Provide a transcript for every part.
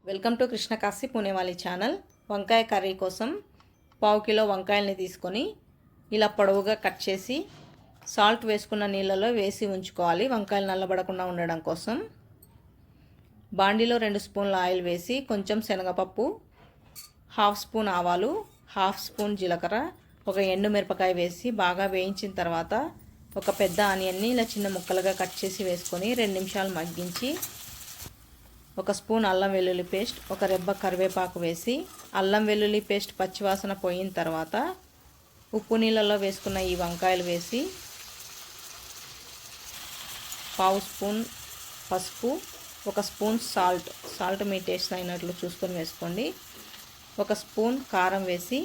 Welcome to కృష్ణకాశీ పుణేవాలి channel. వంకాయ కర్రీ కోసం పావు కిలో వంకాయల్ని తీసుకొని ఇలా పొడవుగా కట్ చేసి సాల్ట్ వేసుకున్న నీళ్ళలో వేసి ఉంచుకోవాలి, వంకాయలు నల్లబడకుండా ఉండడం కోసం. బాండీలో 2 స్పూన్ల ఆయిల్ వేసి కొంచెం శనగపప్పు, హాఫ్ స్పూన్ ఆవాలు, హాఫ్ స్పూన్ జీలకర్ర, ఒక ఎండు మిరపకాయ వేసి బాగా వేయించిన తర్వాత ఒక పెద్ద ఆనియన్ని ఇలా చిన్న ముక్కలుగా కట్ చేసి వేసుకొని 2 నిమిషాలు మగ్గించి ఒక స్పూన్ అల్లం వెల్లుల్లి పేస్ట్, ఒక రెబ్బ కరివేపాకు వేసి అల్లం వెల్లుల్లి పేస్ట్ పచ్చివాసన పోయిన తర్వాత ఉప్పు నీళ్ళలో వేసుకున్న ఈ వంకాయలు వేసి పావు స్పూన్ పసుపు, ఒక స్పూన్ సాల్ట్ మీ టేస్ట్ అయినట్లు చూసుకొని వేసుకోండి. ఒక స్పూన్ కారం వేసి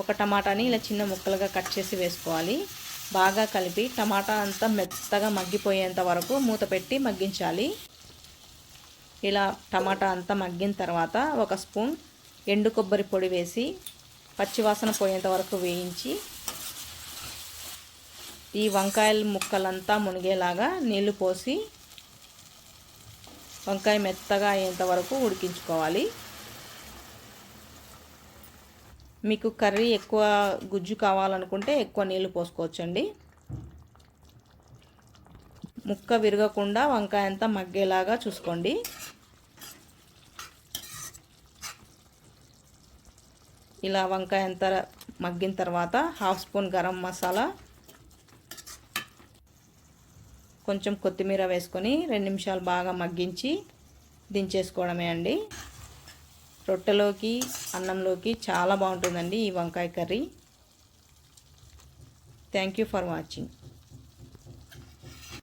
ఒక టమాటాని ఇలా చిన్న ముక్కలుగా కట్ చేసి వేసుకోవాలి. బాగా కలిపి టమాటా అంతా మెత్తగా మగ్గిపోయేంత వరకు మూత పెట్టి మగ్గించాలి. ఇలా టమాటా అంతా మగ్గిన తర్వాత ఒక స్పూన్ ఎండు కొబ్బరి పొడి వేసి పచ్చివాసన పోయేంత వరకు వేయించి ఈ వంకాయల ముక్కలంతా మునిగేలాగా నీళ్లు పోసి వంకాయ మెత్తగా అయ్యేంత వరకు ఉడికించుకోవాలి. మీకు కర్రీ ఎక్కువ గుజ్జు కావాలనుకుంటే ఎక్కువ నీళ్లు పోసుకోవచ్చండి. ముక్క విరగకుండా వంకాయ అంతా మగ్గేలాగా చూసుకోండి. ఇలా వంకాయ అంతా మగ్గిన తర్వాత హాఫ్ స్పూన్ గరం మసాలా, కొంచెం కొత్తిమీర వేసుకొని 2 నిమిషాలు బాగా మగ్గించి దించేసుకోవడమే అండి. రొట్టెలోకి అన్నంలోకి చాలా బాగుంటుందండి ఈ వంకాయ curry. Thank you for watching.